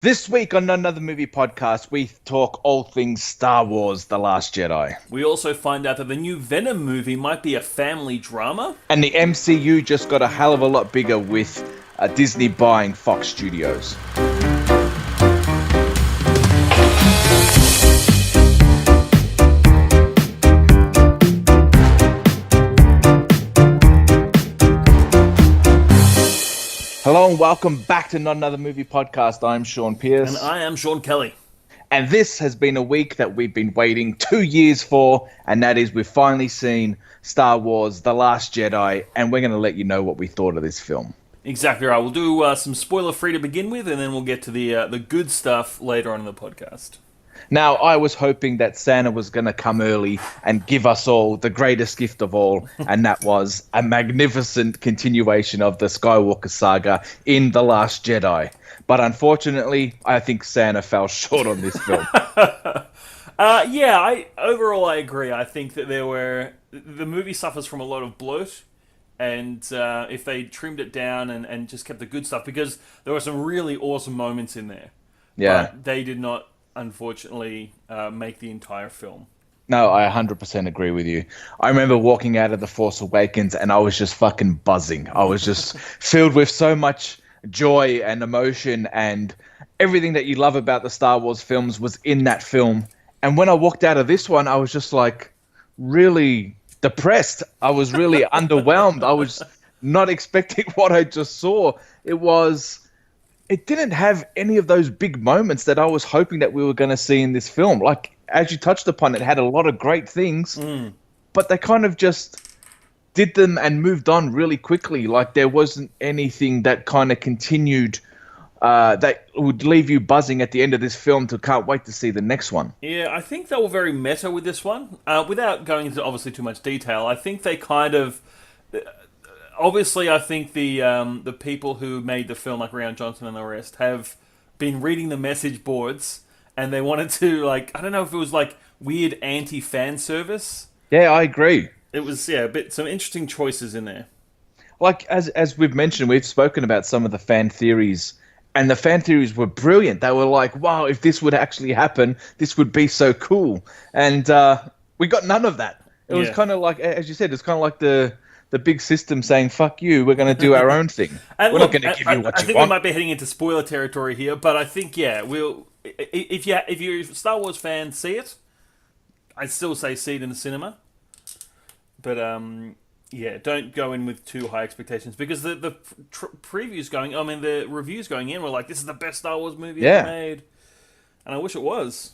This week on Another Movie Podcast, we talk all things Star Wars: The Last Jedi. We also find out that the new Venom movie might be a family drama. And the MCU just got a hell of a lot bigger with Disney buying Fox Studios. Hello and welcome back to Not Another Movie Podcast. I'm Sean Pierce. And I am Sean Kelly. And this has been a week that we've been waiting 2 years for, and that is we've finally seen Star Wars: The Last Jedi, and we're going to let you know what we thought of this film. Exactly right. We'll do some spoiler-free to begin with, and then we'll get to the good stuff later on in the podcast. Now, I was hoping that Santa was going to come early and give us all the greatest gift of all, and that was a magnificent continuation of the Skywalker saga in The Last Jedi. But unfortunately, I think Santa fell short on this film. Overall I agree. I think that the movie suffers from a lot of bloat, and if they trimmed it down and just kept the good stuff, because there were some really awesome moments in there. Yeah. But they did not, unfortunately, make the entire film. No, I 100% agree with you. I remember walking out of The Force Awakens and I was just fucking buzzing. I was just filled with so much joy and emotion, and everything that you love about the Star Wars films was in that film. And when I walked out of this one, I was just like really depressed. I was really underwhelmed. I was not expecting what I just saw. It didn't have any of those big moments that I was hoping that we were going to see in this film. Like, as you touched upon, it had a lot of great things, but they kind of just did them and moved on really quickly. Like, there wasn't anything that kind of continued that would leave you buzzing at the end of this film to can't wait to see the next one. Yeah, I think they were very meta with this one. Without going into obviously too much detail, I think they kind of... Obviously, I think the people who made the film, like Rian Johnson and the rest, have been reading the message boards, and they wanted to, like, I don't know if it was like weird anti-fan service. Yeah, I agree. It was, some interesting choices in there. Like, as we've mentioned, we've spoken about some of the fan theories, and the fan theories were brilliant. They were like, wow, if this would actually happen, this would be so cool. And we got none of that. It was kind of like, as you said, it's kind of like the big system saying, fuck you, we're going to do our own thing. We're not going to give you what you want. I think we might be heading into spoiler territory here, but I think, if you're a Star Wars fan, see it. I'd still say see it in the cinema. But, don't go in with too high expectations, because the reviews going in were like, this is the best Star Wars movie ever made. And I wish it was.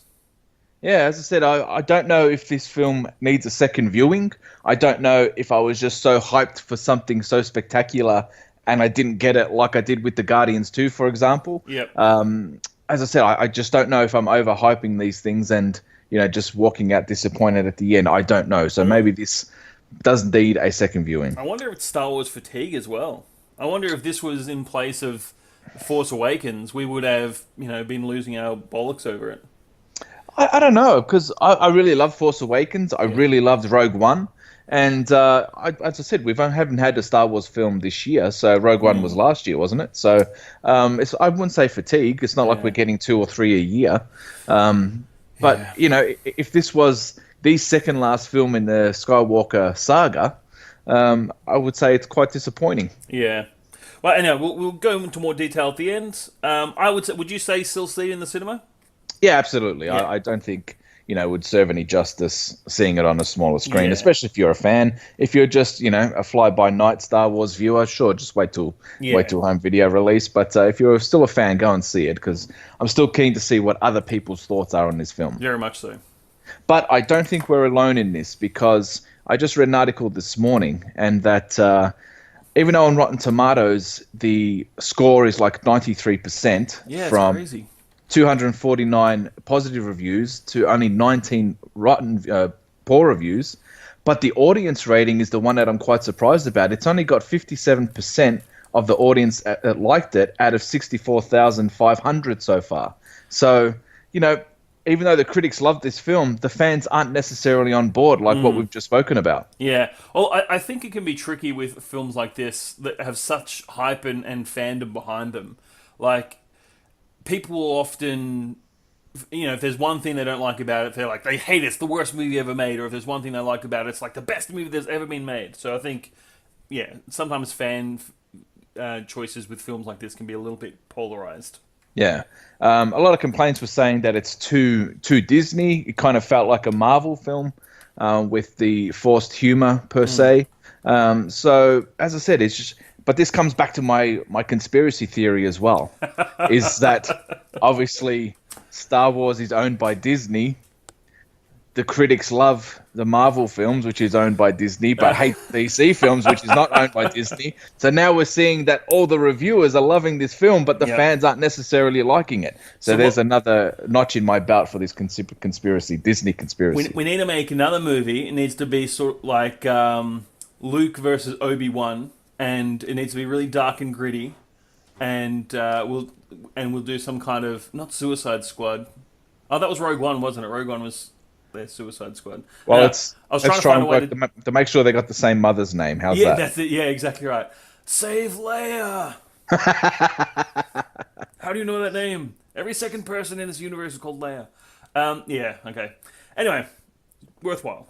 Yeah, as I said, I don't know if this film needs a second viewing. I don't know if I was just so hyped for something so spectacular and I didn't get it like I did with the Guardians 2, for example. Yep. As I said, I just don't know if I'm overhyping these things and, just walking out disappointed at the end. I don't know. So maybe this does need a second viewing. I wonder if it's Star Wars fatigue as well. I wonder if this was in place of Force Awakens, we would have, been losing our bollocks over it. I don't know, because I really love Force Awakens. I really loved Rogue One. And as I said, haven't had a Star Wars film this year. So Rogue One was last year, wasn't it? So I wouldn't say fatigue. It's not like we're getting 2 or 3 a year. But, if this was the second last film in the Skywalker saga, I would say it's quite disappointing. Yeah. Well, anyway, we'll go into more detail at the end. Would you say still see it in the cinema? Yeah, absolutely. Yeah. I don't think, would serve any justice seeing it on a smaller screen, especially if you're a fan. If you're just, a fly-by-night Star Wars viewer, sure, just wait till home video release. But if you're still a fan, go and see it, because I'm still keen to see what other people's thoughts are on this film. Very much so. But I don't think we're alone in this, because I just read an article this morning, and that even though on Rotten Tomatoes the score is like 93% from crazy. 249 positive reviews to only 19 rotten poor reviews, but the audience rating is the one that I'm quite surprised about. It's only got 57% of the audience that liked it out of 64,500 so far. So, even though the critics love this film, the fans aren't necessarily on board, like what we've just spoken about. Yeah. Well, I think it can be tricky with films like this that have such hype and fandom behind them. Like, people will often, if there's one thing they don't like about it, they're like, they hate it, it's the worst movie ever made, or if there's one thing they like about it, it's like the best movie that's ever been made. So I think, sometimes fan choices with films like this can be a little bit polarized. Yeah. A lot of complaints were saying that it's too Disney. It kind of felt like a Marvel film with the forced humor per se. So as I said, it's just. But this comes back to my conspiracy theory as well, is that obviously Star Wars is owned by Disney. The critics love the Marvel films, which is owned by Disney, but hate DC films, which is not owned by Disney. So now we're seeing that all the reviewers are loving this film, but the fans aren't necessarily liking it. So there's another notch in my belt for this conspiracy, Disney conspiracy. We need to make another movie. It needs to be sort of like Luke versus Obi-Wan, and it needs to be really dark and gritty. And we'll do some kind of, not Suicide Squad. Oh, that was Rogue One, wasn't it? Rogue One was their Suicide Squad. Well, I was trying to find a way to make sure they got the same mother's name. How's that? Yeah, that's it. Yeah, exactly right. Save Leia. How do you know that name? Every second person in this universe is called Leia. Yeah, okay. Anyway, worthwhile.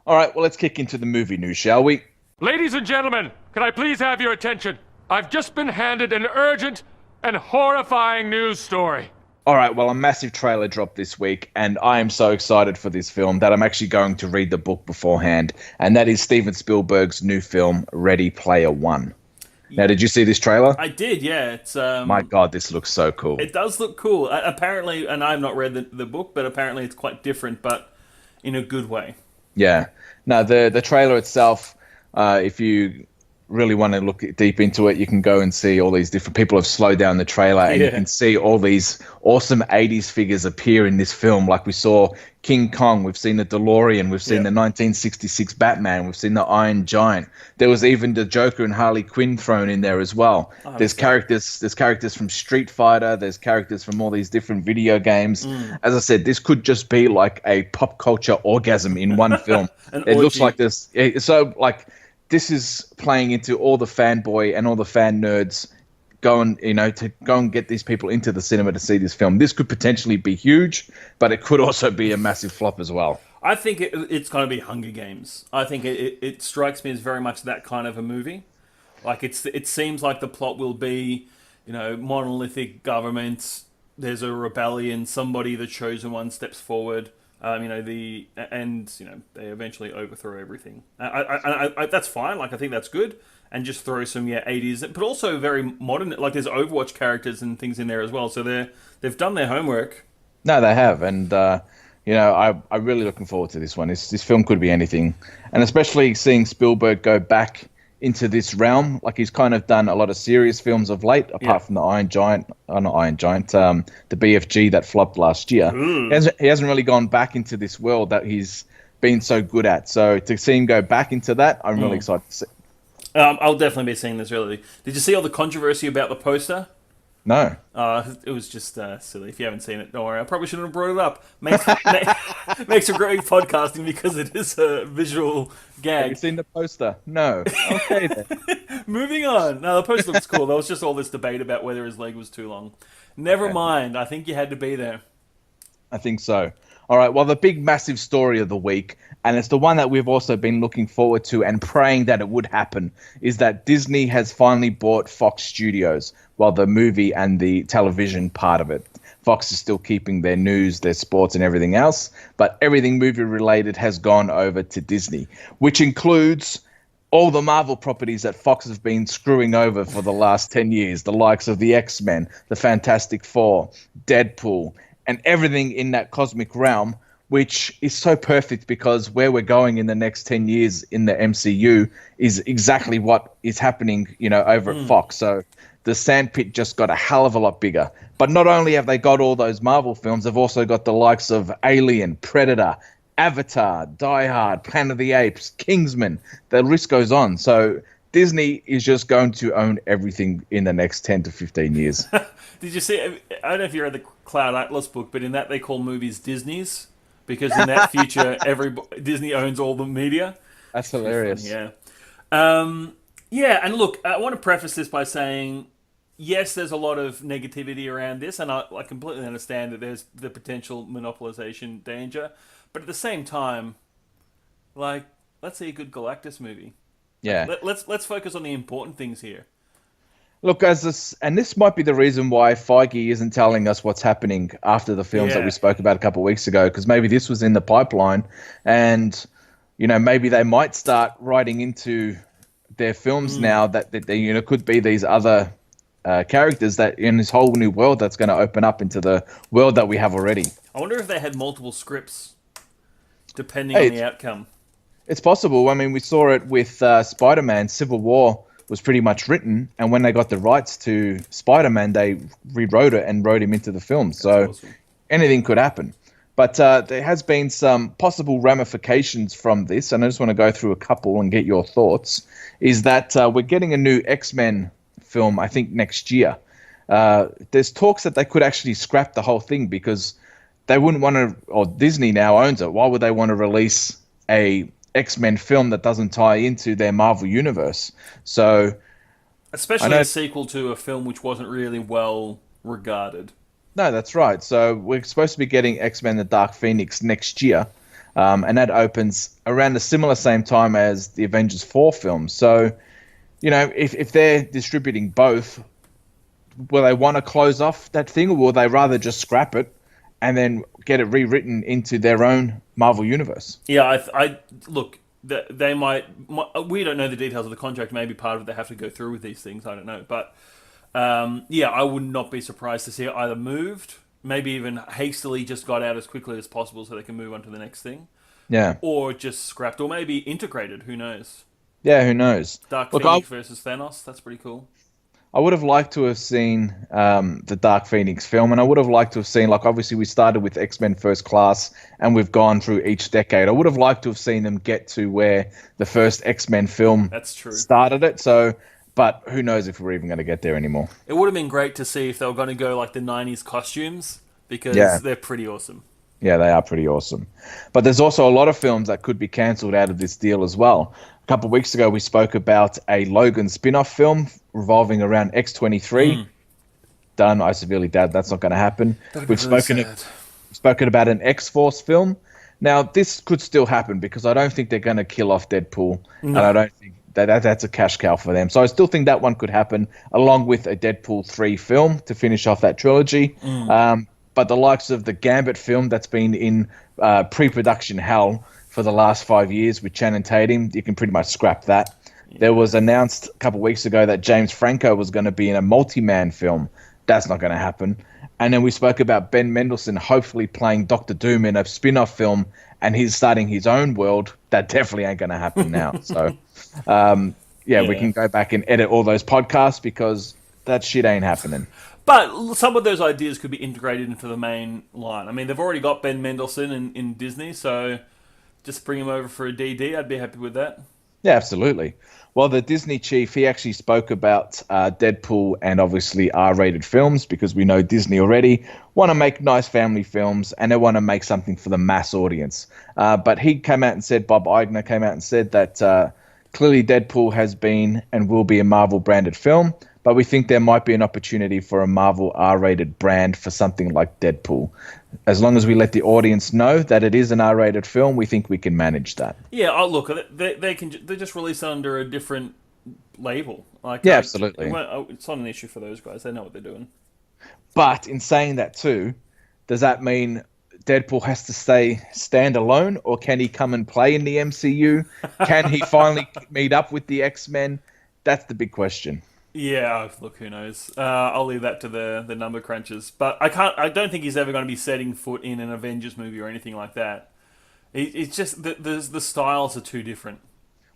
All right, well, let's kick into the movie news, shall we? Ladies and gentlemen, can I please have your attention? I've just been handed an urgent and horrifying news story. All right, well, a massive trailer dropped this week, and I am so excited for this film that I'm actually going to read the book beforehand, and that is Steven Spielberg's new film, Ready Player One. Now, did you see this trailer? I did, yeah. It's My God, this looks so cool. It does look cool. Apparently, and I've not read the book, but apparently it's quite different, but in a good way. Yeah. No, the trailer itself, if you really want to look deep into it, you can go and see all these different people have slowed down the trailer, and you can see all these awesome 80s figures appear in this film. Like we saw King Kong, we've seen the DeLorean, we've seen the 1966 Batman, we've seen the Iron Giant. There was even the Joker and Harley Quinn thrown in there as well. There's characters from Street Fighter, there's characters from all these different video games. As I said, this could just be like a pop culture orgasm in one film. It looks like this. So like, this is playing into all the fanboy and all the fan nerds to go and get these people into the cinema to see this film. This could potentially be huge, but it could also be a massive flop as well. I think it's going to be Hunger Games. I think it strikes me as very much that kind of a movie. Like it seems like the plot will be, monolithic government. There's a rebellion. Somebody, the chosen one, steps forward. They eventually overthrow everything. That's fine. Like, I think that's good, and just throw some 80s, but also very modern. Like, there's Overwatch characters and things in there as well. So they've done their homework. No, they have, and I'm really looking forward to this one. This film could be anything, and especially seeing Spielberg go back into this realm. Like, he's kind of done a lot of serious films of late, apart from the the BFG that flopped last year. He hasn't really gone back into this world that he's been so good at. So to see him go back into that, I'm really excited to see. I'll definitely be seeing this really. Did you see all the controversy about the poster? No. It was just silly. If you haven't seen it, don't worry. I probably shouldn't have brought it up. Makes a great podcasting because it is a visual gag. Have you seen the poster? No. Okay then. Moving on. No, the poster looks cool. There was just all this debate about whether his leg was too long. Never mind. I think you had to be there. I think so. All right, well, the big, massive story of the week, and it's the one that we've also been looking forward to and praying that it would happen, is that Disney has finally bought Fox Studios, while the movie and the television part of it. Fox is still keeping their news, their sports, and everything else, but everything movie-related has gone over to Disney, which includes all the Marvel properties that Fox have been screwing over for the last 10 years, the likes of the X-Men, the Fantastic Four, Deadpool, and everything in that cosmic realm, which is so perfect because where we're going in the next 10 years in the MCU is exactly what is happening, over at Fox. So the sandpit just got a hell of a lot bigger. But not only have they got all those Marvel films, they've also got the likes of Alien, Predator, Avatar, Die Hard, Planet of the Apes, Kingsman. The list goes on. So Disney is just going to own everything in the next 10 to 15 years. Did you see? I don't know if you read the Cloud Atlas book, but in that they call movies Disney's because in that future, Disney owns all the media. That's hilarious. Yeah. And look, I want to preface this by saying, yes, there's a lot of negativity around this, and I completely understand that there's the potential monopolization danger. But at the same time, like, let's see a good Galactus movie. Yeah. Let's focus on the important things here. Look, and this might be the reason why Feige isn't telling us what's happening after the films that we spoke about a couple of weeks ago, because maybe this was in the pipeline, and maybe they might start writing into their films now that they could be these other characters that in this whole new world that's going to open up into the world that we have already. I wonder if they had multiple scripts, depending on the outcome. It's possible. I mean, we saw it with Spider-Man. Civil War was pretty much written, and when they got the rights to Spider-Man, they rewrote it and wrote him into the film. So anything could happen. But there has been some possible ramifications from this, and I just want to go through a couple and get your thoughts, is that we're getting a new X-Men film, I think, next year. There's talks that they could actually scrap the whole thing because they wouldn't want to, or Disney now owns it. Why would they want to release a X-Men film that doesn't tie into their Marvel universe? So, especially a sequel to a film which wasn't really well regarded. No, that's right. So we're supposed to be getting X-Men: The Dark Phoenix next year, and that opens around the similar same time as the Avengers 4 film. So, if they're distributing both, will they want to close off that thing, or will they rather just scrap it and then get it rewritten into their own Marvel universe? Yeah, I look, they might. We don't know the details of the contract. Maybe part of it they have to go through with these things. I don't know, but I would not be surprised to see it either moved, maybe even hastily just got out as quickly as possible so they can move on to the next thing. Yeah, or just scrapped, or maybe integrated. Who knows? Yeah, who knows? Dark Phoenix versus Thanos. That's pretty cool. I would have liked to have seen the Dark Phoenix film, and I would have liked to have seen, like, obviously we started with X-Men First Class, and we've gone through each decade. I would have liked to have seen them get to where the first X-Men film started it. So, but who knows if we're even going to get there anymore. It would have been great to see if they were going to go like the 90s costumes, because they're pretty awesome. Yeah, they are pretty awesome. But there's also a lot of films that could be cancelled out of this deal as well. A couple of weeks ago, we spoke about a Logan spin-off film revolving around X-23. Done. I severely doubt that's not going to happen. We've spoken about an X-Force film. Now, this could still happen because I don't think they're going to kill off Deadpool. No. And I don't think that's a cash cow for them. So I still think that one could happen along with a Deadpool 3 film to finish off that trilogy. But the likes of the Gambit film that's been in pre-production hell for the last 5 years with Channing Tatum, you can pretty much scrap that. Yeah. There was announced a couple of weeks ago that James Franco was going to be in a multi-man film. That's not going to happen. And then we spoke about Ben Mendelsohn hopefully playing Doctor Doom in a spin-off film, and he's starting his own world. That definitely ain't going to happen now. So, we can go back and edit all those podcasts because that shit ain't happening. But some of those ideas could be integrated into the main line. I mean, they've already got Ben Mendelsohn in Disney, so just bring him over for a DD. I'd be happy with that. Yeah, absolutely. Well, the Disney chief, he actually spoke about Deadpool and obviously R-rated films, because we know Disney already want to make nice family films and they want to make something for the mass audience. But he came out and said, Bob Iger came out and said that clearly Deadpool has been and will be a Marvel-branded film, but we think there might be an opportunity for a Marvel R-rated brand for something like Deadpool. As long as we let the audience know that it is an R-rated film, we think we can manage that. Yeah, look, they just release it under a different label. Absolutely. It's not an issue for those guys. They know what they're doing. But in saying that too, does that mean Deadpool has to stay standalone, or can he come and play in the MCU? Can he finally meet up with the X-Men? That's the big question. Yeah, look, who knows? I'll leave that to the number crunchers. But I don't think he's ever going to be setting foot in an Avengers movie or anything like that. It's just the styles are too different.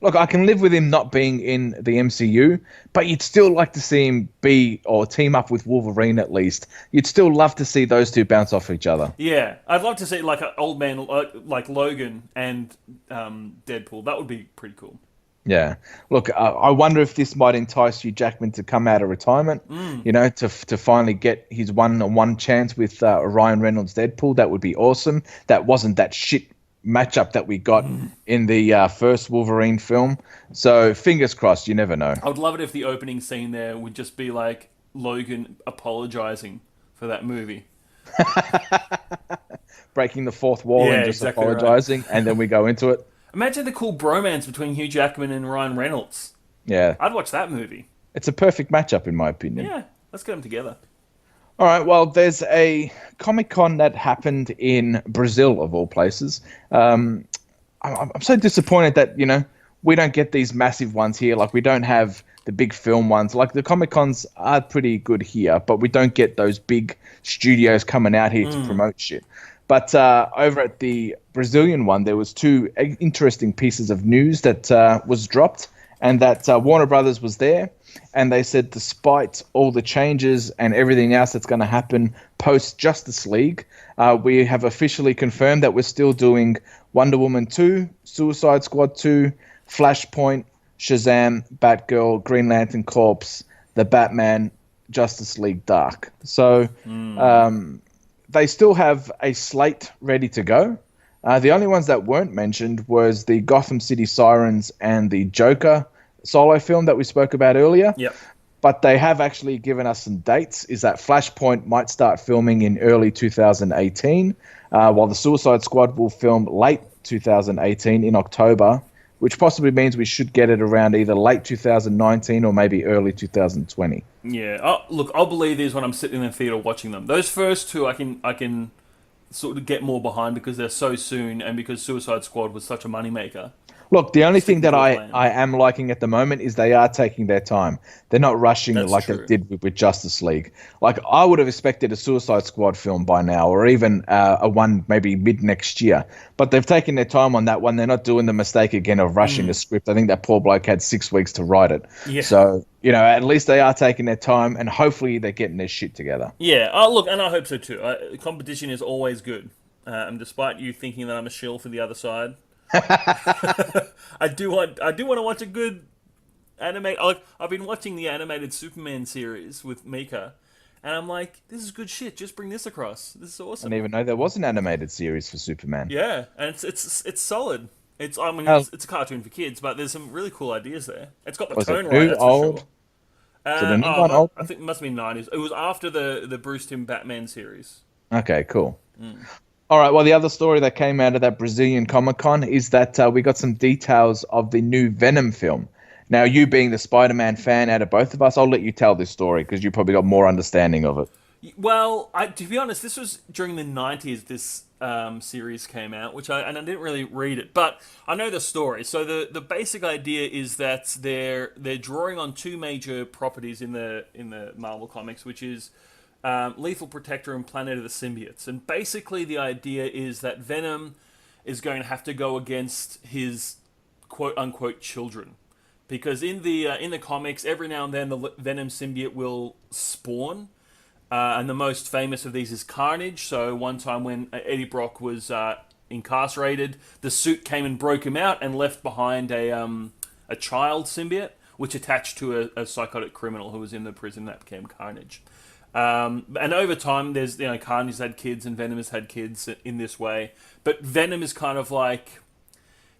Look, I can live with him not being in the MCU, but you'd still like to see him be or team up with Wolverine at least. You'd still love to see those two bounce off each other. Yeah, I'd love to see like an old man like Logan and Deadpool. That would be pretty cool. Yeah. Look, I wonder if this might entice Hugh Jackman to come out of retirement, to finally get his one-on-one chance with Ryan Reynolds' Deadpool. That would be awesome. That wasn't that shit matchup that we got in the first Wolverine film. So fingers crossed, you never know. I would love it if the opening scene there would just be like Logan apologizing for that movie. Breaking the fourth wall Yeah, and just exactly apologizing, right. and then we go into it. Imagine the cool bromance between Hugh Jackman and Ryan Reynolds. Yeah, I'd watch that movie. it's a perfect matchup in my opinion. Yeah, let's get them together. All right, well, there's a Comic-Con that happened in Brazil, of all places. I'm so disappointed that, we don't get these massive ones here. Like, we don't have the big film ones. Like, the Comic-Cons are pretty good here, but we don't get those big studios coming out here to promote shit. But over at the Brazilian one, there was two interesting pieces of news that was dropped, and that Warner Brothers was there. And they said, despite all the changes and everything else that's going to happen post Justice League, we have officially confirmed that we're still doing Wonder Woman 2, Suicide Squad 2, Flashpoint, Shazam, Batgirl, Green Lantern Corps, The Batman, Justice League Dark. So they still have a slate ready to go. The only ones that weren't mentioned was the Gotham City Sirens and the Joker solo film that we spoke about earlier. Yep. But they have actually given us some dates, is that Flashpoint might start filming in early 2018, while the Suicide Squad will film late 2018 in October, which possibly means we should get it around either late 2019 or maybe early 2020. Yeah. Oh, look, I'll believe these when I'm sitting in the theater watching them. Those first two I can sort of get more behind because they're so soon and because Suicide Squad was such a moneymaker. Look, the only thing that I plan. am liking at the moment is they are taking their time. They're not rushing That's like true. they did with Justice League. Like, I would have expected a Suicide Squad film by now, or even a one maybe mid next year. But they've taken their time on that one. They're not doing the mistake again of rushing a script. I think that poor bloke had 6 weeks to write it. Yeah. So, at least they are taking their time, and hopefully they're getting their shit together. Yeah. Oh, look, and I hope so too. Competition is always good. And despite you thinking that I'm a shill for the other side, I do want to watch a good anime. I've been watching the animated Superman series with Mika, and I'm like, this is good shit. Just bring this across. This is I awesome. didn't even know there was an animated series for Superman. Yeah, and it's solid. It's a cartoon for kids, but there's some really cool ideas there. It's got the Was tone it right. new, That's old? for sure. Is it a new one, old? I think it must be 90s. It was after the Bruce Timm Batman series. Okay, cool. All right, well, the other story that came out of that Brazilian Comic-Con is that we got some details of the new Venom film. Now, you being the Spider-Man fan out of both of us, I'll let you tell this story because you probably got more understanding of it. Well, to be honest, this was during the 90s this series came out, I didn't really read it, but I know the story. So the basic idea is that they're drawing on two major properties in the Marvel comics, which is Lethal Protector and Planet of the Symbiotes. And basically the idea is that Venom is going to have to go against his quote-unquote children. Because in the comics, every now and then the Venom symbiote will spawn. And the most famous of these is Carnage. So one time when Eddie Brock was incarcerated, the suit came and broke him out and left behind a child symbiote, which attached to a psychotic criminal who was in the prison. That became Carnage. And over time, there's Carnage has had kids and Venom has had kids in this way. But Venom is kind of like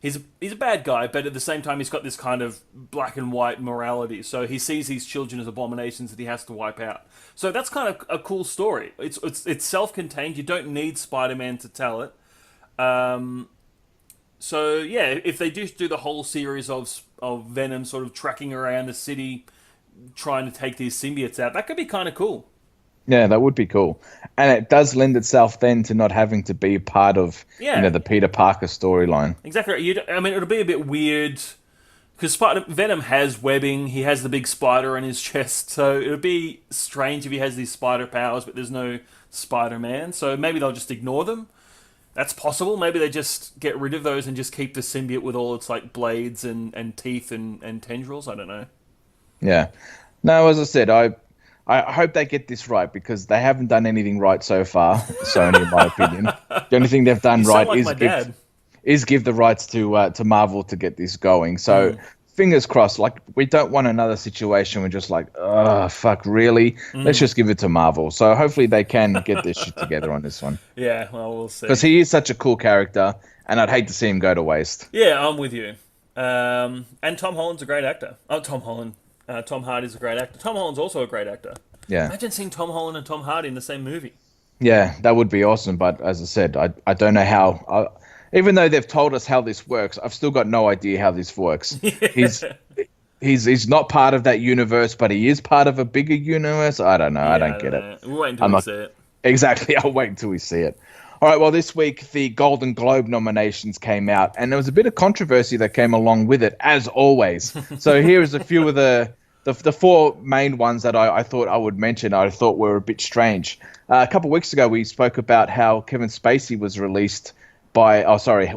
he's a bad guy, but at the same time, he's got this kind of black and white morality. So he sees these children as abominations that he has to wipe out. So that's kind of a cool story. It's self-contained. You don't need Spider-Man to tell it. So yeah, if they do the whole series of Venom sort of tracking around the city, trying to take these symbiotes out, that could be kind of cool. Yeah, that would be cool. And it does lend itself then to not having to be part of the Peter Parker storyline. Exactly. It'll be a bit weird because Venom has webbing. He has the big spider on his chest. So it would be strange if he has these spider powers, but there's no Spider-Man. So maybe they'll just ignore them. That's possible. Maybe they just get rid of those and just keep the symbiote with all its blades and teeth and tendrils. I don't know. Yeah. No, as I said, I hope they get this right because they haven't done anything right so far, Sony, in my opinion. The only thing they've done right is give the rights to Marvel to get this going. So fingers crossed. We don't want another situation where just oh, fuck, really? Let's just give it to Marvel. So hopefully they can get this shit together on this one. Yeah, well, we'll see. Because he is such a cool character, and I'd hate to see him go to waste. Yeah, I'm with you. And Tom Holland's a great actor. Oh, Tom Holland. Tom Hardy's a great actor. Tom Holland's also a great actor. Yeah. Imagine seeing Tom Holland and Tom Hardy in the same movie. Yeah, that would be awesome. But as I said, I don't know how. Even though they've told us how this works, I've still got no idea how this works. He's he's not part of that universe, but he is part of a bigger universe. I don't know. I don't get it. We'll wait until we see it. Exactly. I'll wait until we see it. All right. Well, this week the Golden Globe nominations came out, and there was a bit of controversy that came along with it, as always. So here is a few of the four main ones that I thought I would mention. I thought were a bit strange. A couple of weeks ago, we spoke about how Kevin Spacey was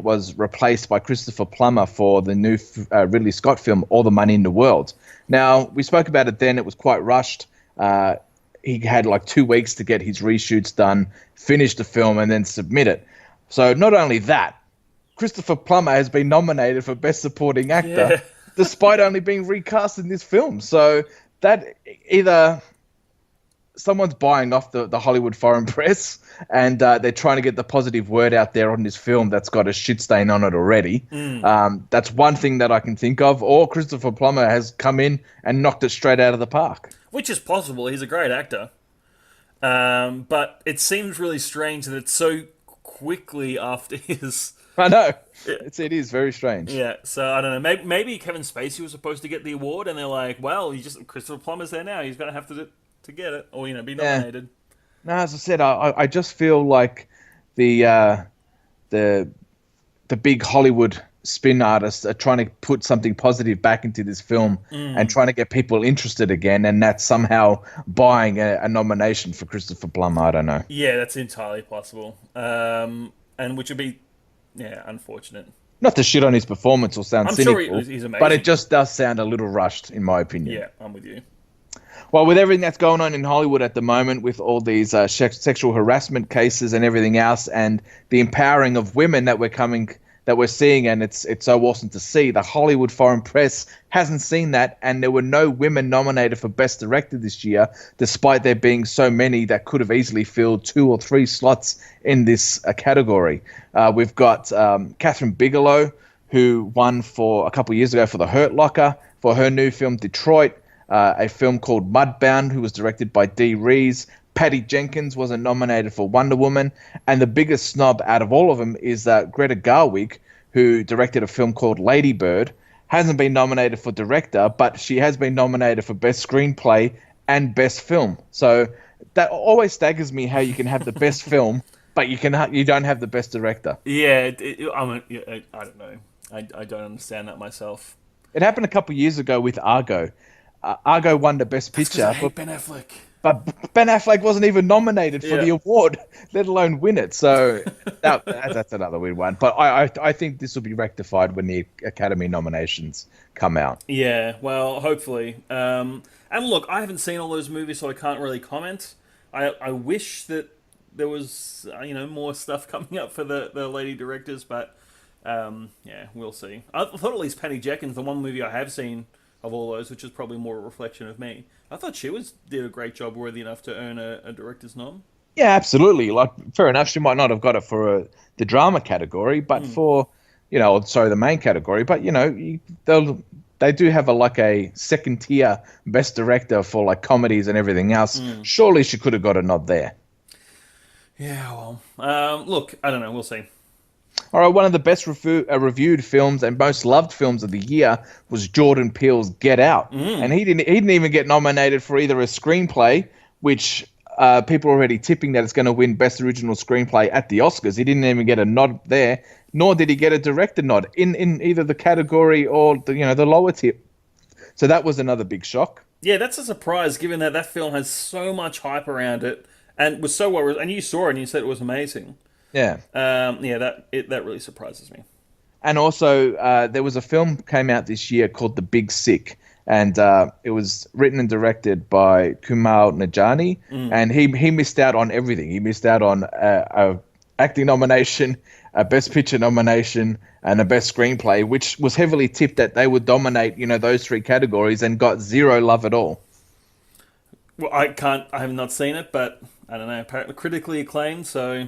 was replaced by Christopher Plummer for the new Ridley Scott film, All the Money in the World. Now, we spoke about it then. It was quite rushed. He had like 2 weeks to get his reshoots done, finish the film, and then submit it. So not only that, Christopher Plummer has been nominated for Best Supporting Actor, despite only being recast in this film. So that either someone's buying off the Hollywood foreign press, and they're trying to get the positive word out there on this film that's got a shit stain on it already. That's one thing that I can think of. Or Christopher Plummer has come in and knocked it straight out of the park. Which is possible. He's a great actor. But it seems really strange that it's so quickly after his... I know. It is very strange. Yeah, so I don't know. Maybe Kevin Spacey was supposed to get the award, and they're like, well, Christopher Plummer's there now. He's going to have to get it, or be nominated. No, as I said, I just feel like the big Hollywood spin artists are trying to put something positive back into this film and trying to get people interested again, and that's somehow buying a nomination for Christopher Plummer. I don't know. Yeah, that's entirely possible, and which would be, unfortunate. Not to shit on his performance or sound cynical, sure he's amazing, but it just does sound a little rushed, in my opinion. Yeah, I'm with you. Well, with everything that's going on in Hollywood at the moment, with all these sexual harassment cases and everything else, and the empowering of women that we're seeing, and it's so awesome to see. The Hollywood foreign press hasn't seen that, and there were no women nominated for Best Director this year, despite there being so many that could have easily filled 2 or 3 slots in this category. We've got Catherine Bigelow, who won for a couple of years ago for The Hurt Locker for her new film Detroit. A film called Mudbound, who was directed by Dee Rees. Patty Jenkins wasn't nominated for Wonder Woman. And the biggest snub out of all of them is Greta Gerwig, who directed a film called Lady Bird. Hasn't been nominated for director, but she has been nominated for Best Screenplay and Best Film. So that always staggers me, how you can have the best film, but you don't have the best director. Yeah, I don't know. I don't understand that myself. It happened a couple of years ago with Argo. Argo won the Best Picture. I hate Ben Affleck. But Ben Affleck wasn't even nominated for the award, let alone win it. So that's another weird one. But I think this will be rectified when the Academy nominations come out. Yeah, well, hopefully. And look, I haven't seen all those movies, so I can't really comment. I wish that there was more stuff coming up for the lady directors, but we'll see. I thought at least Patty Jenkins, the one movie I have seen of all those, which is probably more a reflection of me, I thought she did a great job, worthy enough to earn a director's nom. Yeah, absolutely. Like, fair enough, she might not have got it for the drama category, but for the main category. But they do have a second tier best director for like comedies and everything else. Surely she could have got a nod there. Yeah, well, look, I don't know. We'll see. All right, one of the best reviewed films and most loved films of the year was Jordan Peele's Get Out, and he didn't even get nominated for either a screenplay, which people are already tipping that it's going to win Best Original Screenplay at the Oscars. He didn't even get a nod there, nor did he get a director nod in either the category or the lower tier. So that was another big shock. Yeah, that's a surprise, given that film has so much hype around it and was so well. And you saw it and you said it was amazing. Yeah. That really surprises me. And also, there was a film came out this year called The Big Sick, and it was written and directed by Kumail Nanjiani, and he missed out on everything. He missed out on a acting nomination, a Best Picture nomination, and a Best Screenplay, which was heavily tipped that they would dominate, those 3 categories, and got 0 love at all. Well, I have not seen it, but I don't know. Apparently critically acclaimed, so.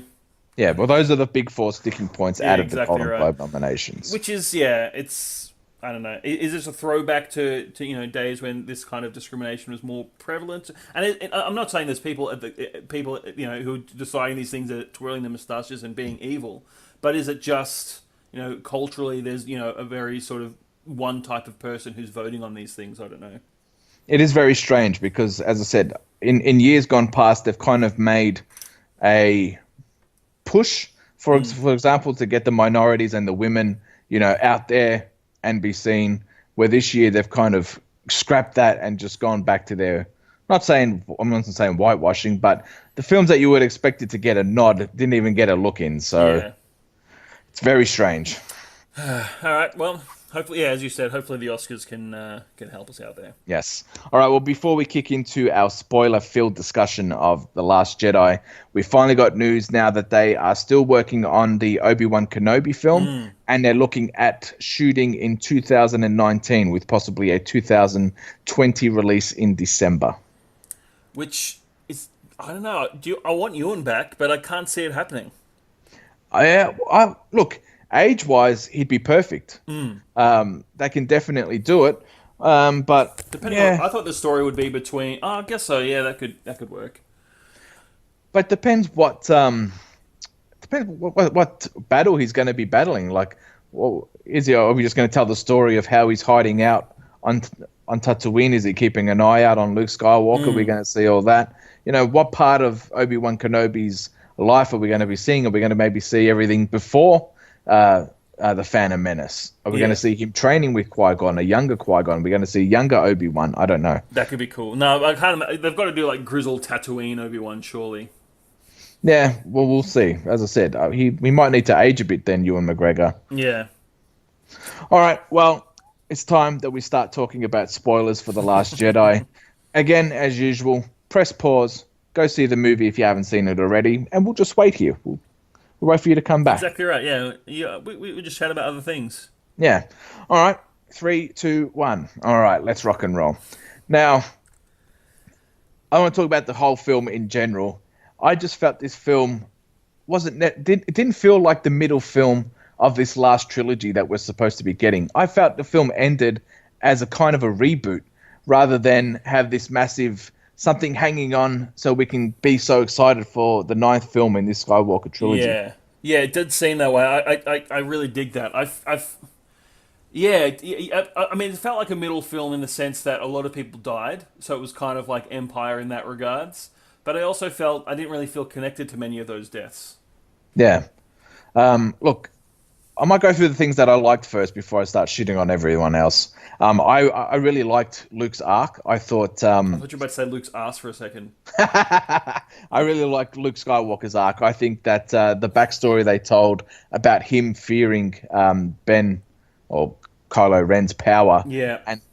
Yeah, well, those are the big 4 sticking points out of the exactly Golden Globe nominations. Which is, I don't know. Is this a throwback to days when this kind of discrimination was more prevalent? And I'm not saying there's people who are deciding these things are twirling their moustaches and being evil, but is it just culturally there's a very sort of one type of person who's voting on these things? I don't know. It is very strange because, as I said, in years gone past, they've kind of made a push, for example, to get the minorities and the women, out there and be seen. Where this year they've kind of scrapped that and just gone back to their. I'm not saying whitewashing, but the films that you would expect it to get a nod didn't even get a look in. So it's very strange. All right. Well, hopefully, as you said, hopefully the Oscars can help us out there. Yes. All right. Well, before we kick into our spoiler-filled discussion of The Last Jedi, we finally got news now that they are still working on the Obi-Wan Kenobi film, and they're looking at shooting in 2019 with possibly a 2020 release in December. Which is, I don't know. I want Ewan back, but I can't see it happening. Look, age-wise, he'd be perfect. They can definitely do it. But depending on, I thought the story would be between. Oh, I guess so. Yeah, that could work. But depends what battle he's going to be battling. Like, well, are we just going to tell the story of how he's hiding out on Tatooine? Is he keeping an eye out on Luke Skywalker? Are we going to see all that? What part of Obi-Wan Kenobi's life are we going to be seeing? Are we going to maybe see everything before the Phantom Menace? Are we going to see him training with Qui-Gon, a younger Qui-Gon? Are we going to see younger Obi-Wan? I don't know. That could be cool. No, they've got to do like grizzled Tatooine Obi-Wan, surely. Yeah, well, we'll see. As I said, we might need to age a bit then, Ewan McGregor. Yeah. All right, well, it's time that we start talking about spoilers for The Last Jedi. Again, as usual, press pause, go see the movie if you haven't seen it already, and we'll just wait here. We'll wait for you to come back. Exactly right, yeah. We just chat about other things. Yeah. All right, 3, 2, 1. All right, let's rock and roll. Now, I want to talk about the whole film in general. I just felt this film it didn't feel like the middle film of this last trilogy that we're supposed to be getting. I felt the film ended as a kind of a reboot rather than have this massive something hanging on so we can be so excited for the 9th film in this Skywalker trilogy. Yeah, it did seem that way. I really dig that. I mean, it felt like a middle film in the sense that a lot of people died, so it was kind of like Empire in that regards. But I also felt I didn't really feel connected to many of those deaths. Yeah. Look, I might go through the things that I liked first before I start shitting on everyone else. I really liked Luke's arc. I thought... I thought you were about to say Luke's ass for a second. I really liked Luke Skywalker's arc. I think that the backstory they told about him fearing Ben or Kylo Ren's power,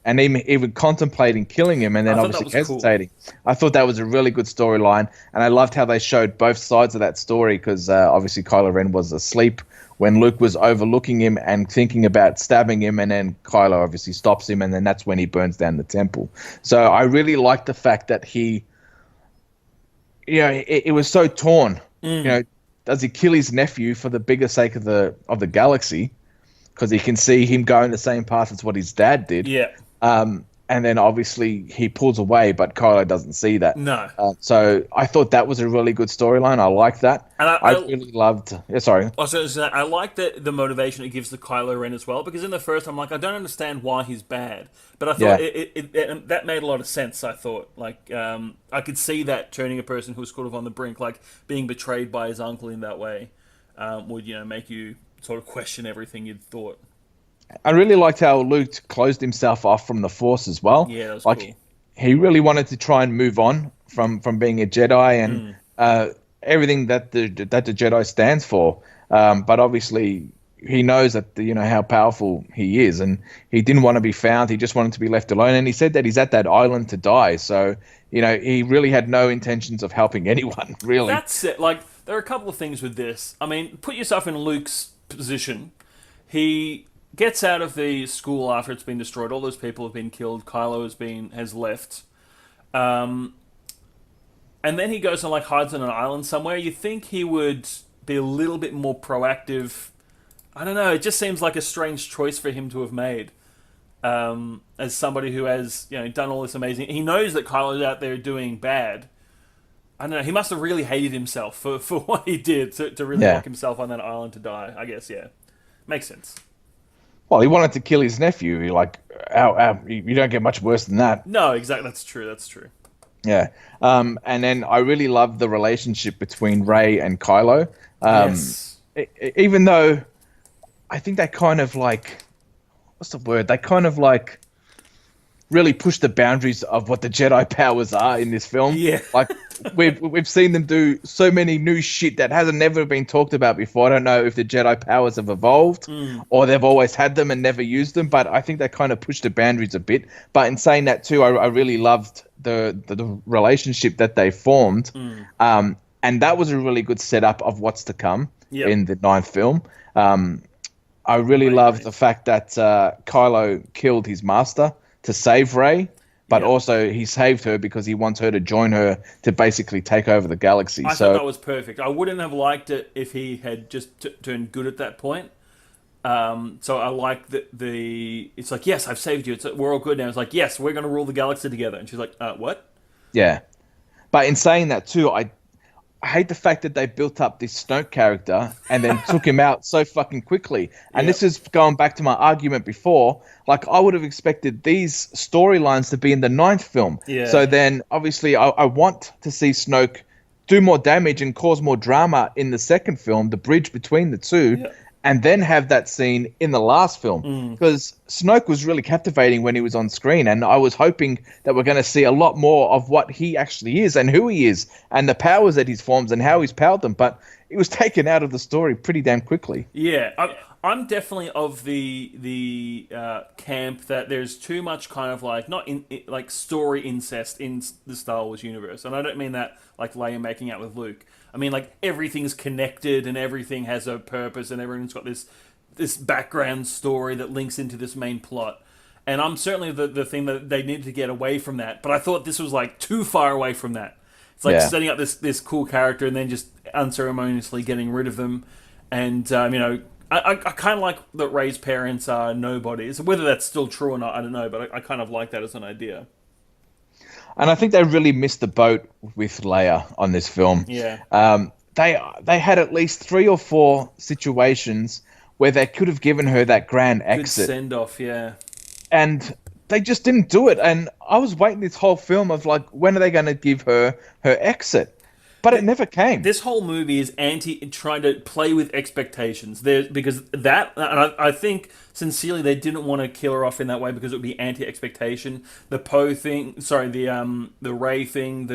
and even contemplating killing him, and then obviously hesitating. Cool. I thought that was a really good storyline, and I loved how they showed both sides of that story because obviously Kylo Ren was asleep when Luke was overlooking him and thinking about stabbing him, and then Kylo obviously stops him, and then that's when he burns down the temple. So I really liked the fact that he, it was so torn. Does he kill his nephew for the bigger sake of the galaxy? Because he can see him going the same path as what his dad did. Yeah. And then obviously he pulls away, but Kylo doesn't see that. No. So I thought that was a really good storyline. I liked that. And I really loved... Yeah, sorry. I like the motivation it gives to Kylo Ren as well, because in the first I'm like, I don't understand why he's bad. But I thought that made a lot of sense, I thought. Like, I could see that turning a person who was sort of on the brink, like being betrayed by his uncle in that way, would, make you sort of question everything you'd thought. I really liked how Luke closed himself off from the Force as well. Yeah, that was cool. He really wanted to try and move on from being a Jedi and everything that the Jedi stands for. But obviously, he knows that how powerful he is, and he didn't want to be found. He just wanted to be left alone. And he said that he's at that island to die. So he really had no intentions of helping anyone. Really, that's it. Like, there are a couple of things with this. I mean, put yourself in Luke's position. He gets out of the school after it's been destroyed. All those people have been killed. Kylo has left. And then he goes and hides on an island somewhere. You think he would be a little bit more proactive. I don't know. It just seems like a strange choice for him to have made. as somebody who has done all this amazing. He knows that Kylo's out there doing bad. I don't know. He must have really hated himself for what he did to really Yeah. lock himself on that island to die. I guess, yeah, makes sense. Well, he wanted to kill his nephew. You're like, ow, you don't get much worse than that. No, exactly. That's true. That's true. Yeah. And then I really love the relationship between Rey and Kylo. Yes. Even though I think they kind of like, what's the word? They kind of like really push the boundaries of what the Jedi powers are in this film. Yeah. Like we've seen them do so many new shit that hasn't never been talked about before. I don't know if the Jedi powers have evolved or they've always had them and never used them, but I think they kind of pushed the boundaries a bit. But in saying that too, I really loved the relationship that they formed. And that was a really good setup of what's to come in the ninth film. I really loved the fact that Kylo killed his master to save Rey, but also he saved her because he wants her to join her to basically take over the galaxy. I thought that was perfect. I wouldn't have liked it if he had just turned good at that point. So I like the it's like, yes, I've saved you. We're all good now. It's like, yes, we're going to rule the galaxy together. And she's like, what? Yeah. But in saying that too, I hate the fact that they built up this Snoke character and then took him out so fucking quickly. And this is going back to my argument before. Like, I would have expected these storylines to be in the ninth film. Yeah. So then, obviously, I want to see Snoke do more damage and cause more drama in the second film, the bridge between the two, and then have that scene in the last film. Because Snoke was really captivating when he was on screen, and I was hoping that we're going to see a lot more of what he actually is and who he is and the powers that he's formed and how he's powered them. But it was taken out of the story pretty damn quickly. Yeah, I'm definitely of the camp that there's too much kind of like like story incest in the Star Wars universe, and I don't mean that like Leia making out with Luke. I mean like everything's connected and everything has a purpose and everyone's got this background story that links into this main plot. And I'm certainly the thing that they needed to get away from that, but I thought this was like too far away from that. It's like setting up this cool character and then just unceremoniously getting rid of them, and I kind of like that Rey's parents are nobodies. Whether that's still true or not, I don't know, but I kind of like that as an idea. And I think they really missed the boat with Leia on this film. Yeah. They had at least 3 or 4 situations where they could have given her that grand exit. Good send-off, yeah. And they just didn't do it. And I was waiting this whole film of like, when are they going to give her exit? But it never came. This whole movie is trying to play with expectations. Because that, and I think sincerely they didn't want to kill her off in that way because it would be anti-expectation. The Poe thing, the Rey thing,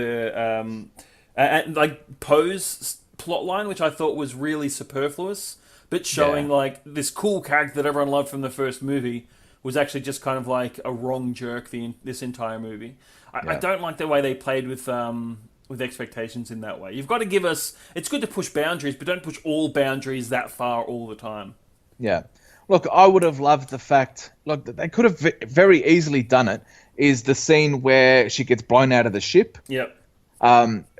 like Poe's plotline, which I thought was really superfluous, but showing like this cool character that everyone loved from the first movie was actually just kind of like a wrong jerk this entire movie. I don't like the way they played with expectations in that way. You've got to give us... It's good to push boundaries, but don't push all boundaries that far all the time. Yeah. Look, I would have loved the fact... Look, they could have very easily done it, is the scene where she gets blown out of the ship. Yep.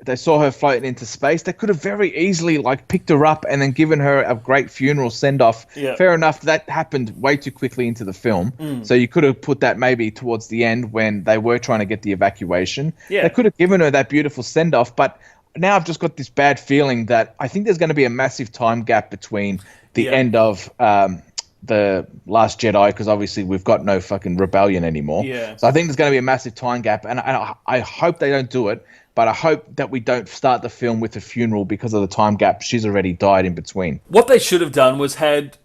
They saw her floating into space. They could have very easily like picked her up and then given her a great funeral send-off. Yep. Fair enough, that happened way too quickly into the film. So you could have put that maybe towards the end when they were trying to get the evacuation. Yeah. They could have given her that beautiful send-off, but now I've just got this bad feeling that I think there's going to be a massive time gap between the end of the Last Jedi, because obviously we've got no fucking rebellion anymore. Yeah. So I think there's going to be a massive time gap, and I hope they don't do it. But I hope that we don't start the film with a funeral because of the time gap. She's already died in between. What they should have done was had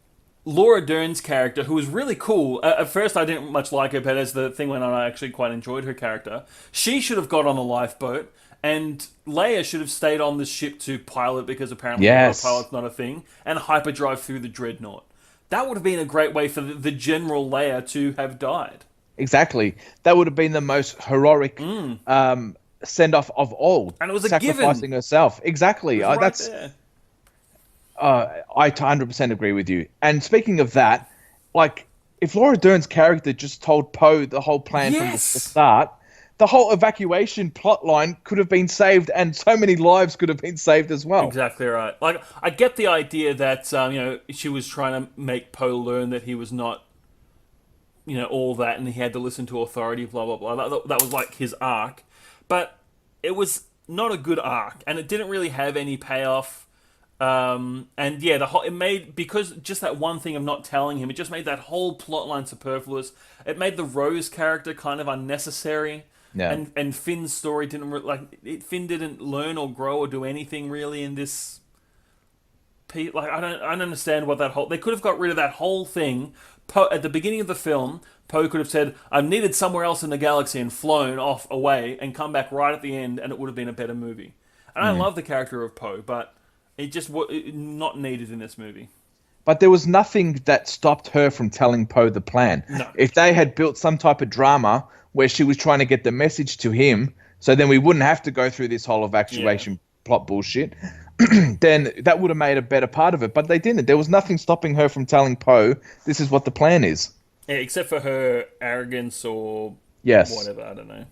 Laura Dern's character, who was really cool. At first, I didn't much like her, but as the thing went on, I actually quite enjoyed her character. She should have got on a lifeboat, and Leia should have stayed on the ship to pilot, because apparently pilot's not a thing, and hyperdrive through the dreadnought. That would have been a great way for the General Leia to have died. Exactly. That would have been the most heroic send-off of all. And it was a sacrificing given. Herself. Exactly. Right That's there. I 100% agree with you. And speaking of that, like, if Laura Dern's character just told Poe the whole plan from the start, the whole evacuation plotline could have been saved, and so many lives could have been saved as well. Exactly right. Like, I get the idea that she was trying to make Poe learn that he was not all that, and he had to listen to authority, blah blah blah. That was like his arc, but it was not a good arc, and it didn't really have any payoff. And yeah, it made, because just that one thing of not telling him, it just made that whole plotline superfluous. It made the Rose character kind of unnecessary. Yeah. And Finn's story didn't Finn didn't learn or grow or do anything really in this. Like I don't understand what that whole. They could have got rid of that whole thing. At the beginning of the film, Poe could have said, "I'm needed somewhere else in the galaxy," and flown off away and come back right at the end, and it would have been a better movie. And I love the character of Poe, but it just was not needed in this movie. But there was nothing that stopped her from telling Poe the plan. No. If they had built some type of drama where she was trying to get the message to him, so then we wouldn't have to go through this whole evacuation plot bullshit, then that would have made a better part of it. But they didn't. There was nothing stopping her from telling Poe, this is what the plan is. Yeah, except for her arrogance or whatever, I don't know.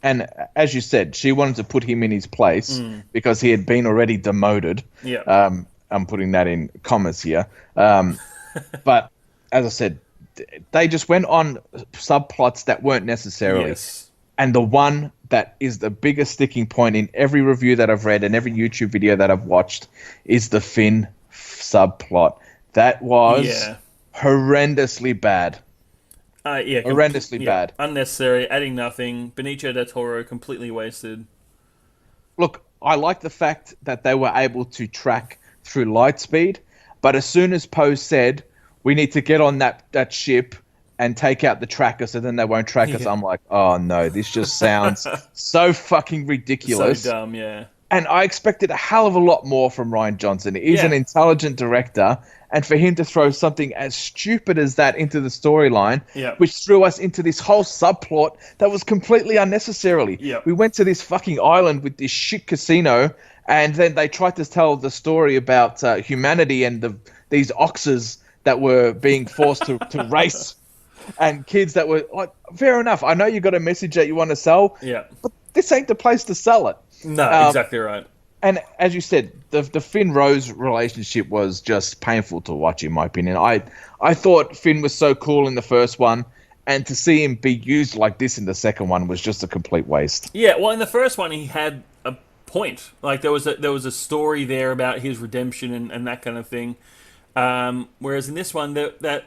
And as you said, she wanted to put him in his place because he had been already demoted. Yeah. I'm putting that in commas here. But as I said, they just went on subplots that weren't necessarily. Yes. And the one that is the biggest sticking point in every review that I've read and every YouTube video that I've watched is the Finn subplot. That was horrendously bad. Horrendously bad. Unnecessary, adding nothing. Benicio del Toro completely wasted. Look, I like the fact that they were able to track through light speed, but as soon as Poe said, we need to get on that ship and take out the tracker so then they won't track us, I'm like, oh no, this just sounds so fucking ridiculous. So dumb, yeah. And I expected a hell of a lot more from Rian Johnson. He's an intelligent director, and for him to throw something as stupid as that into the storyline, which threw us into this whole subplot that was completely unnecessarily. We went to this fucking island with this shit casino, and then they tried to tell the story about humanity and these oxes that were being forced to race, and kids that were like, fair enough. I know you got a message that you want to sell, but this ain't the place to sell it. No, exactly right. And as you said, the Finn Rose relationship was just painful to watch, in my opinion. I thought Finn was so cool in the first one, and to see him be used like this in the second one was just a complete waste. Yeah, well, in the first one, he had a point. Like there was a story there about his redemption and that kind of thing. Whereas in this one, that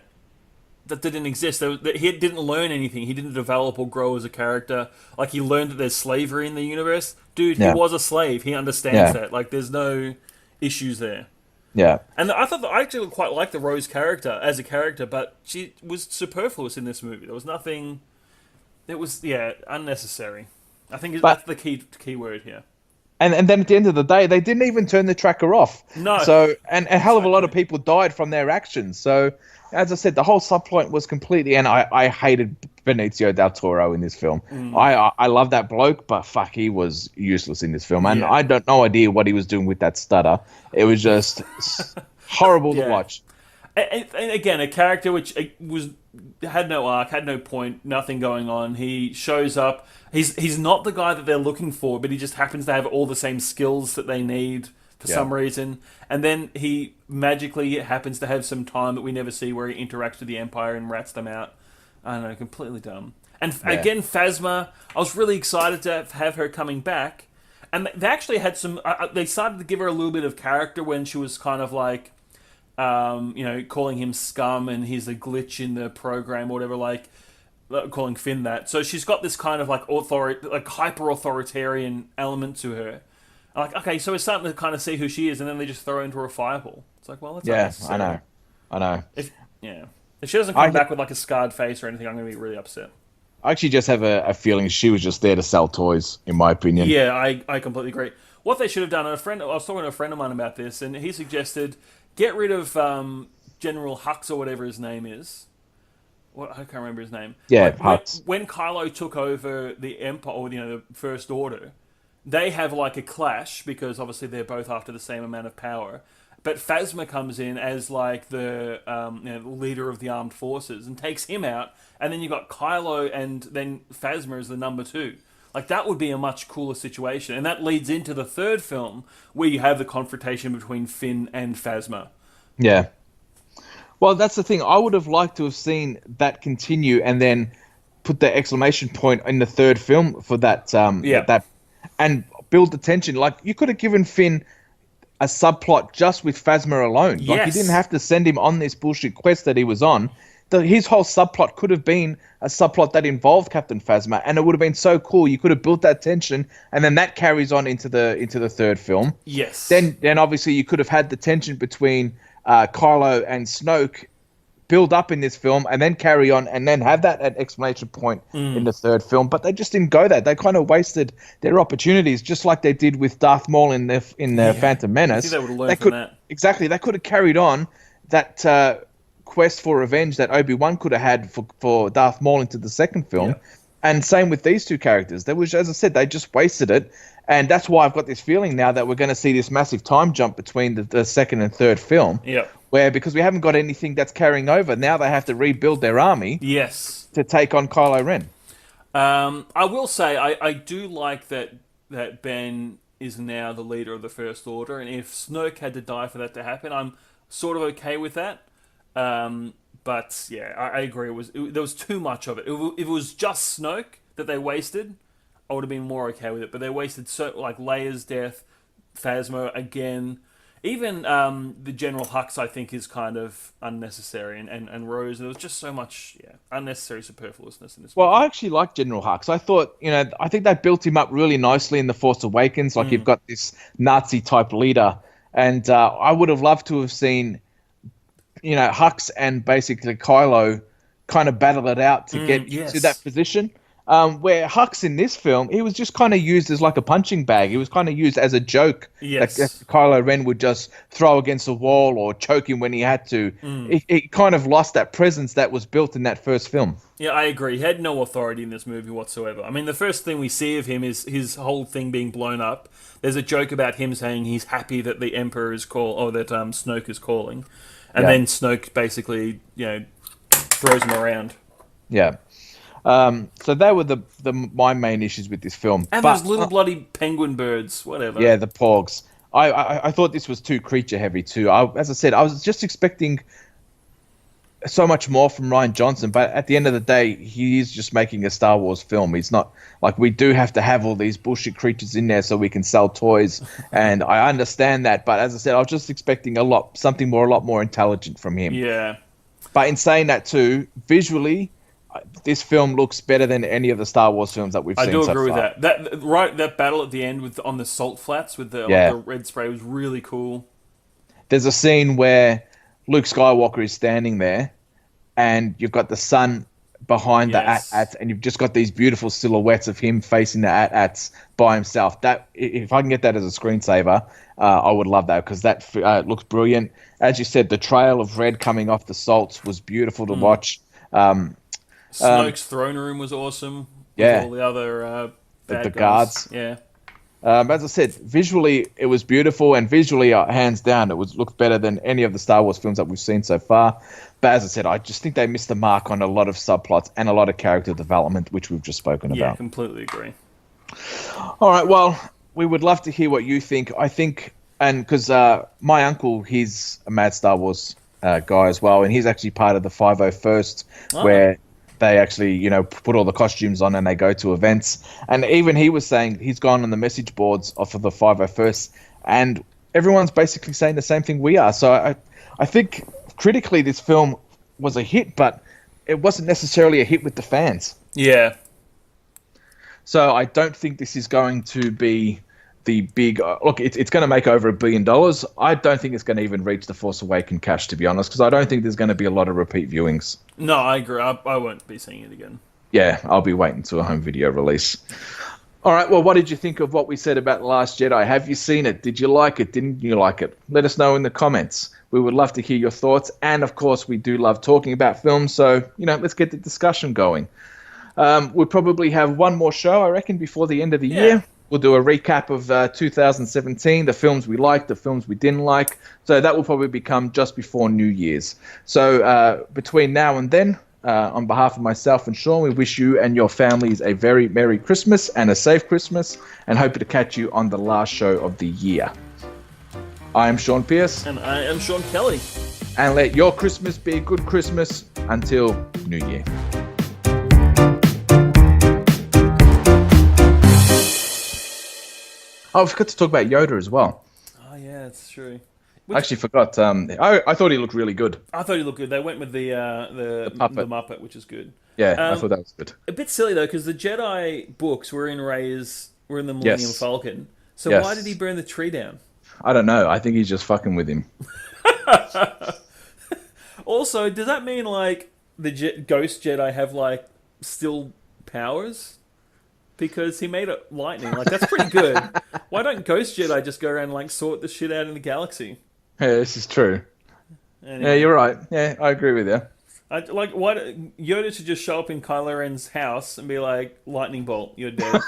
didn't exist. He didn't learn anything. He didn't develop or grow as a character. Like, he learned that there's slavery in the universe. Dude, he was a slave. He understands that. Like, there's no issues there. Yeah. And I actually quite liked the Rose character as a character, but she was superfluous in this movie. There was nothing... It was, unnecessary. I think that's the key word here. And then at the end of the day, they didn't even turn the tracker off. No. So, and a hell of a lot of people died from their actions. So, as I said, the whole subplot was completely... And I hated Benicio del Toro in this film. I love that bloke, but fuck, he was useless in this film. And I don't no idea what he was doing with that stutter. It was just horrible to watch. And again, a character which had no arc, had no point, nothing going on. He shows up. He's not the guy that they're looking for, but he just happens to have all the same skills that they need for some reason. And then he magically happens to have some time that we never see where he interacts with the Empire and rats them out. I don't know, completely dumb. And again, Phasma, I was really excited to have her coming back. And they actually had some... they started to give her a little bit of character when she was kind of like... calling him scum and he's a glitch in the program or whatever, like calling Finn that. So she's got this kind of like hyper authoritarian element to her. I'm like, okay, so we're starting to kind of see who she is, and then they just throw her into a fireball. It's like, well, that's unnecessary. I know. If she doesn't come back with like a scarred face or anything, I'm going to be really upset. I actually just have a feeling she was just there to sell toys, in my opinion. Yeah, I completely agree. What they should have done, I was talking to a friend of mine about this, and he suggested get rid of General Hux or whatever his name is. I can't remember his name. Yeah, Hux. When Kylo took over the Empire, or the First Order, they have like a clash because obviously they're both after the same amount of power. But Phasma comes in as like the leader of the armed forces and takes him out, and then you've got Kylo and then Phasma as the number 2. Like, that would be a much cooler situation. And that leads into the third film, where you have the confrontation between Finn and Phasma. Yeah. Well, that's the thing. I would have liked to have seen that continue and then put the exclamation point in the third film for that. That and build the tension. Like, you could have given Finn a subplot just with Phasma alone. Yes. Like, you didn't have to send him on this bullshit quest that he was on. His whole subplot could have been a subplot that involved Captain Phasma, and it would have been so cool. You could have built that tension, and then that carries on into the third film. Yes. Then obviously you could have had the tension between Kylo and Snoke build up in this film, and then carry on, and then have that at exclamation point in the third film. But they just didn't go that. They kind of wasted their opportunities, just like they did with Darth Maul in the Phantom Menace. I think they would have learned from that. Exactly. They could have carried on that quest for revenge that Obi-Wan could have had for Darth Maul into the second film. Yeah. And same with these two characters. There was, as I said, they just wasted it. And that's why I've got this feeling now that we're going to see this massive time jump between the second and third film. Yeah. Where, because we haven't got anything that's carrying over, now they have to rebuild their army. Yes. To take on Kylo Ren. I will say, I do like that Ben is now the leader of the First Order, and if Snoke had to die for that to happen, I'm sort of okay with that. But yeah, I agree. There was too much of it. If it was just Snoke that they wasted, I would have been more okay with it. But they wasted Leia's death, Phasma again. Even the General Hux, I think, is kind of unnecessary, and Rose. There was just so much unnecessary superfluousness in this. Well, movie. I actually like General Hux. I thought, I think they built him up really nicely in The Force Awakens. Like, you've got this Nazi type leader, and I would have loved to have seen, Hux and basically Kylo kind of battle it out to get to that position. Where Hux in this film, he was just kind of used as like a punching bag. He was kind of used as a joke. Yes. Like Kylo Ren would just throw against a wall or choke him when he had to. It kind of lost that presence that was built in that first film. Yeah, I agree. He had no authority in this movie whatsoever. I mean, the first thing we see of him is his whole thing being blown up. There's a joke about him saying he's happy that the Emperor is that Snoke is calling. And then Snoke basically, throws him around. Yeah. So they were my main issues with this film. And those little bloody penguin birds, whatever. Yeah, the porgs. I thought this was too creature heavy too. As I said, I was just expecting so much more from Rian Johnson, but at the end of the day, he is just making a Star Wars film. He's not like, we do have to have all these bullshit creatures in there so we can sell toys, and I understand that. But as I said, I was just expecting a lot more intelligent from him. Yeah. But in saying that too, visually, this film looks better than any of the Star Wars films that we've seen so far. I do agree with that. That battle at the end on the salt flats with the red spray was really cool. There's a scene where Luke Skywalker is standing there, and you've got the sun behind the AT-ATs, and you've just got these beautiful silhouettes of him facing the AT-ATs by himself. That, if I can get that as a screensaver, I would love that, because that looks brilliant. As you said, the trail of red coming off the salts was beautiful to watch. Snoke's throne room was awesome. Yeah. With all the other bad the guys. guards. Yeah. As I said, visually it was beautiful, and visually, hands down, it looked better than any of the Star Wars films that we've seen so far. But as I said, I just think they missed the mark on a lot of subplots and a lot of character development, which we've just spoken about. Yeah, completely agree. All right, well, we would love to hear what you think. I think, and because my uncle, he's a mad Star Wars guy as well, and he's actually part of the 501st, where they actually, put all the costumes on and they go to events. And even he was saying he's gone on the message boards of the 501st, and everyone's basically saying the same thing we are. So I think critically this film was a hit, but it wasn't necessarily a hit with the fans. Yeah. So I don't think this is going to be the big... look, it's going to make over $1 billion. I don't think it's going to even reach the Force Awakens cash, to be honest, because I don't think there's going to be a lot of repeat viewings. No, I agree. I won't be seeing it again. Yeah, I'll be waiting till a home video release. All right, well, what did you think of what we said about The Last Jedi? Have you seen it? Did you like it? Didn't you like it? Let us know in the comments. We would love to hear your thoughts. And, of course, we do love talking about films, so, let's get the discussion going. We'll probably have one more show, I reckon, before the end of the year. We'll do a recap of 2017, the films we liked, the films we didn't like. So that will probably become just before New Year's. So between now and then, on behalf of myself and Sean, we wish you and your families a very Merry Christmas and a safe Christmas, and hope to catch you on the last show of the year. I am Sean Pierce. And I am Sean Kelly. and let your Christmas be a good Christmas until New Year. Oh, I forgot to talk about Yoda as well. Oh yeah, it's true. I actually forgot. I thought he looked really good. I thought he looked good. They went with the puppet. the Muppet, which is good. Yeah, I thought that was good. A bit silly though, because the Jedi books were in the Millennium Falcon. So Yes. why did he burn the tree down? I don't know. I think he's just fucking with him. Also, does that mean like the Ghost Jedi have like still powers? Because he made it lightning. Like that's pretty good. Why don't Ghost Jedi just go around and like sort the shit out in the galaxy? Yeah, this is true. Anyway. Yeah, you're right. Yeah, I agree with you. Why Yoda should just show up in Kylo Ren's house and be like, lightning bolt, you're dead.